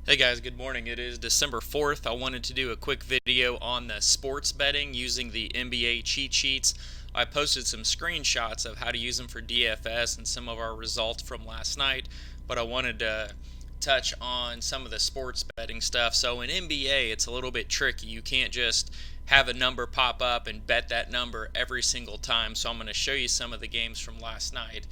Hey guys, good morning. It is December 4th. I wanted to do a quick video on the sports betting using the NBA cheat sheets. I posted some screenshots of how to use them for DFS and some of our results from last night, but I wanted to touch on some of the sports betting stuff. So in NBA, it's a little bit tricky. You can't just have a number pop up and bet that number every single time. So I'm going to show you some of the games from last night.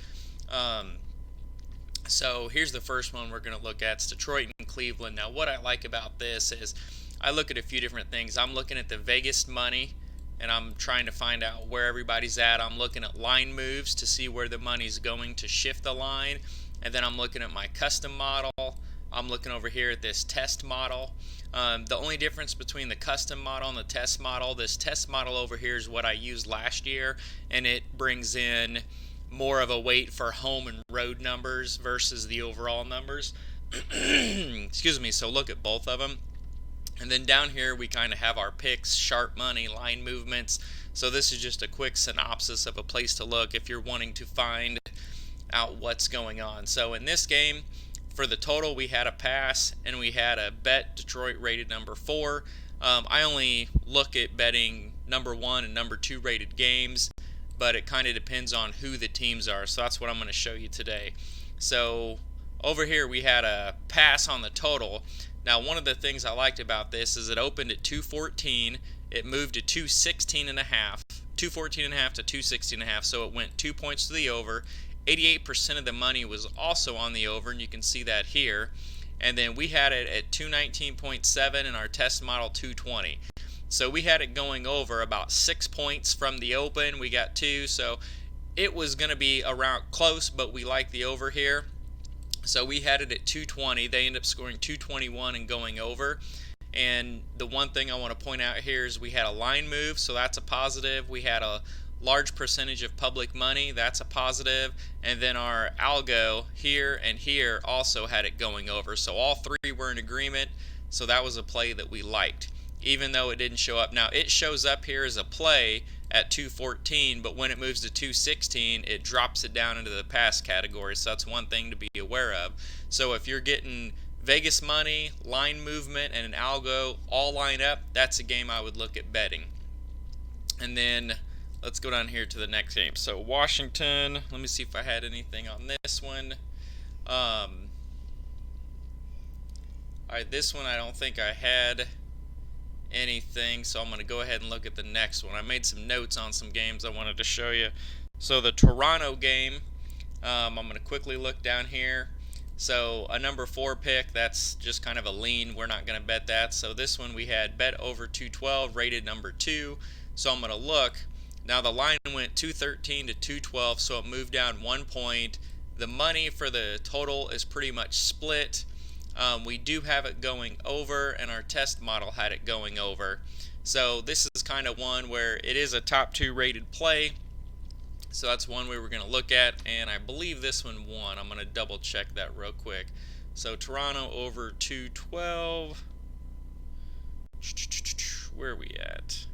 So here's the first one we're going to look at. It's Detroit and Cleveland. Now, what I like about this is I look at a few different things. I'm looking at the Vegas money, and I'm trying to find out where everybody's at. I'm looking at line moves to see where the money's going to shift the line. And then I'm looking at my custom model. I'm looking over here at this test model. The only difference between the custom model and the test model, this test model over here is what I used last year, and it brings in more of a weight for home and road numbers versus the overall numbers. Excuse me. So look at both of them. And then down here we kind of have our picks, sharp money, line movements. So this is just a quick synopsis of a place to look if you're wanting to find out what's going on. So in this game, for the total, we had a pass and we had a bet Detroit rated number 4. I only look at betting number 1 and number 2 rated games, but it kind of depends on who the teams are. So that's what I'm going to show you today. So over here we had a pass on the total. Now, one of the things I liked about this is it opened at 214. It moved to 216 and a half, 214 and a half to 216 and a half. So it went 2 points to the over. 88% of the money was also on the over, and you can see that here. And then we had it at 219.7 and our test model 220. So we had it going over about 6 points from the open. We got 2, so it was going to be around close, but we like the over here. So we had it at 220. They ended up scoring 221 and going over. And the one thing I want to point out here is we had a line move, so that's a positive. We had a large percentage of public money, that's a positive. And then our algo here and here also had it going over. So all three were in agreement, so that was a play that we liked, even though it didn't show up. Now, it shows up here as a play at 214, but when it moves to 216, it drops it down into the pass category. So that's one thing to be aware of. So if you're getting Vegas money, line movement, and an algo all line up, that's a game I would look at betting. And then let's go down here to the next game. So Washington, let me see if I had anything on this one. All right, this one I don't think I had anything, so I'm going to go ahead and look at the next one. I made some notes on some games I wanted to show you. So the Toronto game, I'm going to quickly look down here. So a number 4 pick, that's just kind of a lean. We're not going to bet that. So this one we had bet over 212, rated number 2. So I'm going to look. Now the line went 213 to 212, so it moved down 1 point. The money for the total is pretty much split. We do have it going over, and our test model had it going over. So this is kind of one where it is a top 2 rated play. So that's one we were going to look at, and I believe this one won. I'm going to double check that real quick. So Toronto over 212. Where are we at?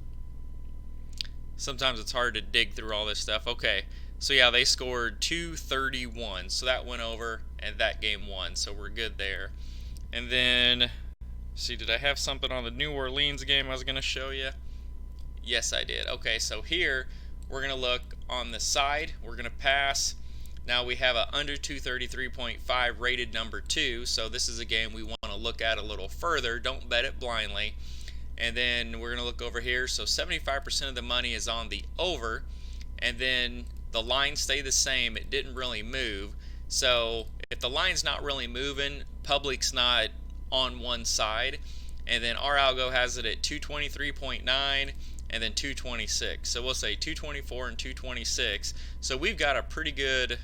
Sometimes it's hard to dig through all this stuff. Okay, so yeah, they scored 231. So that went over, and that game won. So we're good there. And then, see, did I have something on the New Orleans game I was going to show you? Yes, I did. Okay, so here we're going to look on the side. We're going to pass. Now we have a under 233.5 rated number 2. So this is a game we want to look at a little further. Don't bet it blindly. And then we're going to look over here. So 75% of the money is on the over. And then the lines stay the same. It didn't really move. So if the line's not really moving, public's not on one side. And then our algo has it at 223.9 and then 226. So we'll say 224 and 226. So we've got a pretty good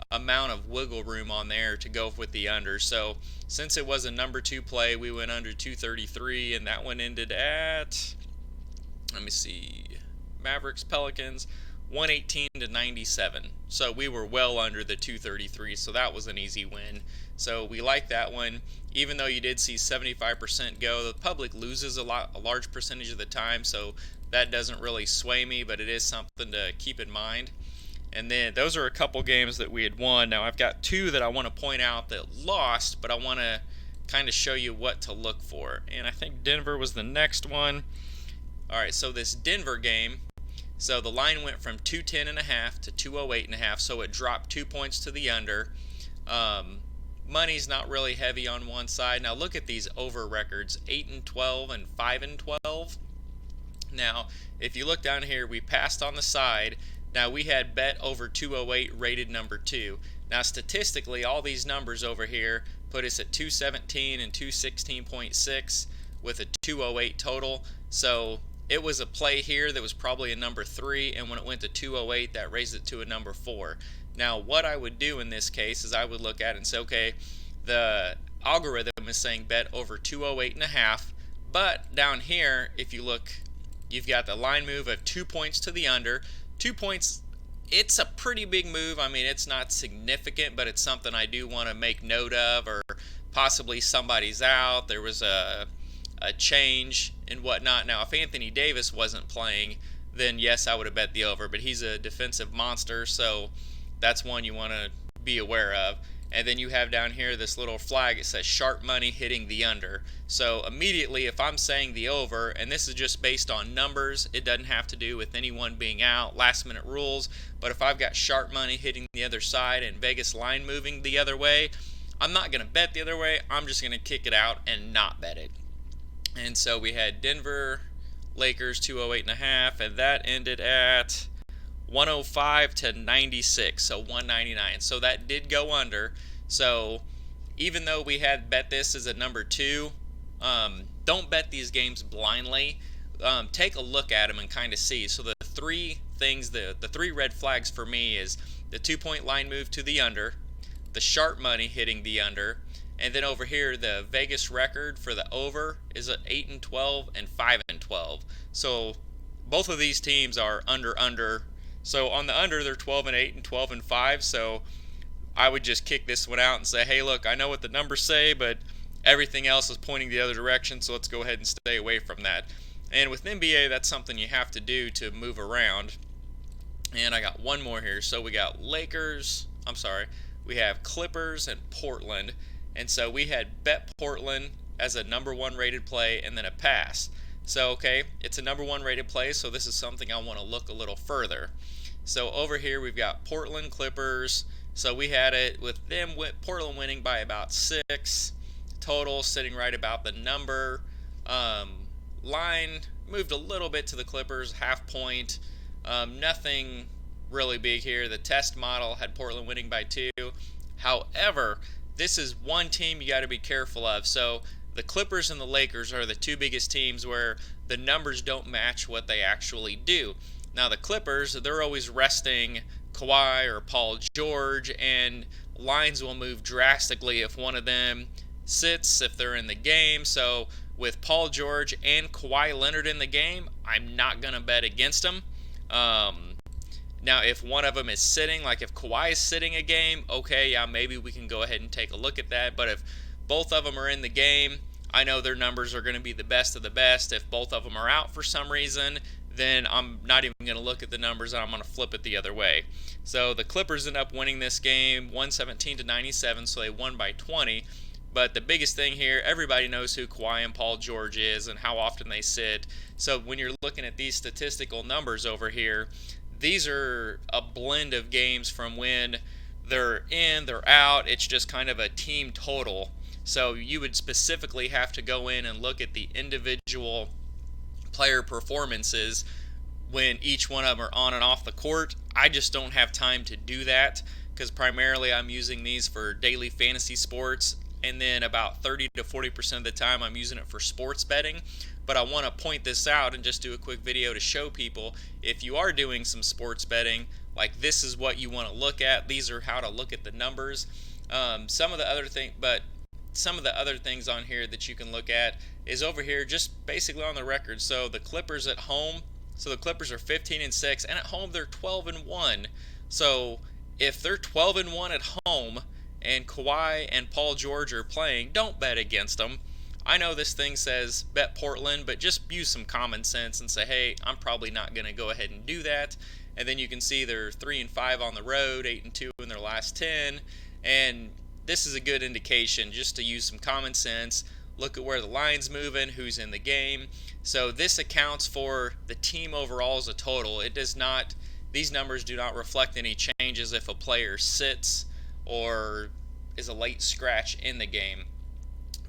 amount of wiggle room on there to go with the under. So since it was a number 2 play, we went under 233, and that one ended at, let me see, Mavericks Pelicans 118 to 97. So we were well under the 233, so that was an easy win. So we like that one. Even though you did see 75% go, the public loses a large percentage of the time, so that doesn't really sway me, but it is something to keep in mind. And then those are a couple games that we had won. Now I've got 2 that I want to point out that lost, but I want to kind of show you what to look for. And I think Denver was the next one. All right, so this Denver game, so the line went from 210.5 to 208.5, so it dropped 2 points to the under. Money's not really heavy on one side. Now look at these over records, 8-12 and 5-12. Now, if you look down here, we passed on the side. Now we had bet over 208 rated number 2. Now statistically, all these numbers over here put us at 217 and 216.6 with a 208 total. So it was a play here that was probably a number 3, and when it went to 208, that raised it to a number 4. Now what I would do in this case is I would look at it and say, okay, the algorithm is saying bet over 208.5, but down here, if you look, you've got the line move of 2 points to the under. 2 points, it's a pretty big move. I mean, it's not significant, but it's something I do want to make note of, or possibly somebody's out, there was a change and whatnot. Now, if Anthony Davis wasn't playing, then yes, I would have bet the over, but he's a defensive monster, so that's one you want to be aware of. And then you have down here this little flag. It says sharp money hitting the under. So immediately, if I'm saying the over, and this is just based on numbers, it doesn't have to do with anyone being out, last minute rules, but if I've got sharp money hitting the other side and Vegas line moving the other way, I'm not going to bet the other way. I'm just going to kick it out and not bet it. And so we had Denver Lakers 208.5, and that ended at 105 to 96, so 199. So that did go under. So even though we had bet this as a number 2, don't bet these games blindly. Take a look at them and kind of see. So the three things, the three red flags for me is the 2-point line move to the under, the sharp money hitting the under, and then over here the Vegas record for the over is at 8-12 and 5-12. So both of these teams are under. So on the under, they're 12-8 and 12-5. So I would just kick this one out and say, hey, look, I know what the numbers say, but everything else is pointing the other direction, so let's go ahead and stay away from that. And with NBA, that's something you have to do to move around. And I got one more here. So we got we have Clippers and Portland. And so we had bet Portland as a number 1 rated play and then a pass. So, okay, it's a number 1 rated play, so this is something I want to look a little further. So over here we've got Portland Clippers. So we had it with Portland winning by about 6. Total sitting right about the number. Line moved a little bit to the Clippers, half point. Nothing really big here. The test model had Portland winning by 2. However, this is one team you got to be careful of. So the Clippers and the Lakers are the two biggest teams where the numbers don't match what they actually do. Now the Clippers, they're always resting Kawhi or Paul George, and lines will move drastically if one of them sits, if they're in the game. So with Paul George and Kawhi Leonard in the game, I'm not going to bet against them. Now, if one of them is sitting, like if Kawhi is sitting a game, okay, yeah, maybe we can go ahead and take a look at that. But if both of them are in the game, I know their numbers are going to be the best of the best. If both of them are out for some reason, then I'm not even going to look at the numbers, and I'm going to flip it the other way. So the Clippers end up winning this game 117 to 97, so they won by 20. But the biggest thing here, everybody knows who Kawhi and Paul George is and how often they sit. So when you're looking at these statistical numbers over here, these are a blend of games from when they're in, they're out. It's just kind of a team total. So you would specifically have to go in and look at the individual player performances when each one of them are on and off the court. I just don't have time to do that because primarily I'm using these for daily fantasy sports, and then about 30 to 40% of the time I'm using it for sports betting. But I want to point this out and just do a quick video to show people, if you are doing some sports betting, like this is what you want to look at. These are how to look at the numbers. Some of the other things on here that you can look at is over here, just basically on the record. So the Clippers at home, so the Clippers are 15-6, and at home they're 12-1. So if they're 12-1 at home and Kawhi and Paul George are playing, don't bet against them. I know this thing says bet Portland, but just use some common sense and say, hey, I'm probably not going to go ahead and do that. And then you can see they're 3-5 on the road, 8-2 in their last 10. And this is a good indication just to use some common sense, look at where the line's moving, who's in the game. So this accounts for the team overall as a total. It does not, these numbers do not reflect any changes if a player sits or is a late scratch in the game.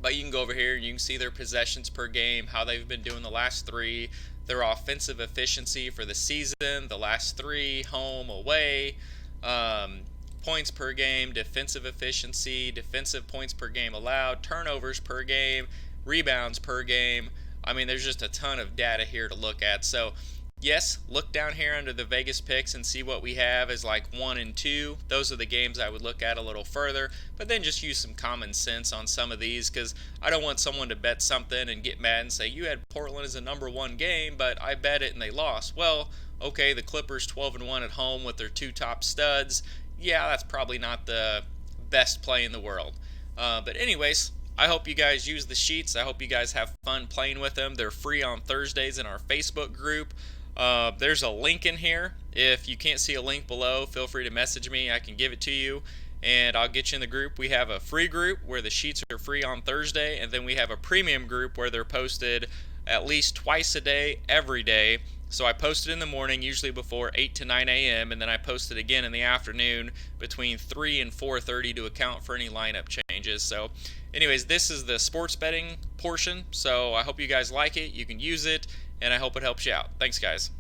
But you can go over here and you can see their possessions per game, how they've been doing the last three, their offensive efficiency for the season, the last three, home, away, um, points per game, defensive efficiency, defensive points per game allowed, turnovers per game, rebounds per game. I mean, there's just a ton of data here to look at. So yes, look down here under the Vegas picks and see what we have as like 1 and 2. Those are the games I would look at a little further, but then just use some common sense on some of these, because I don't want someone to bet something and get mad and say, you had Portland as a number 1 game, but I bet it and they lost. Well, okay, the Clippers 12-1 at home with their 2 top studs. Yeah, that's probably not the best play in the world. But anyways, I hope you guys use the sheets. I hope you guys have fun playing with them. They're free on Thursdays in our Facebook group. There's a link in here. If you can't see a link below, feel free to message me. I can give it to you, and I'll get you in the group. We have a free group where the sheets are free on Thursday, and then we have a premium group where they're posted at least twice a day, every day. So I post it in the morning, usually before 8 to 9 a.m., and then I post it again in the afternoon between 3 and 4:30 to account for any lineup changes. So anyways, this is the sports betting portion. So I hope you guys like it. You can use it, and I hope it helps you out. Thanks, guys.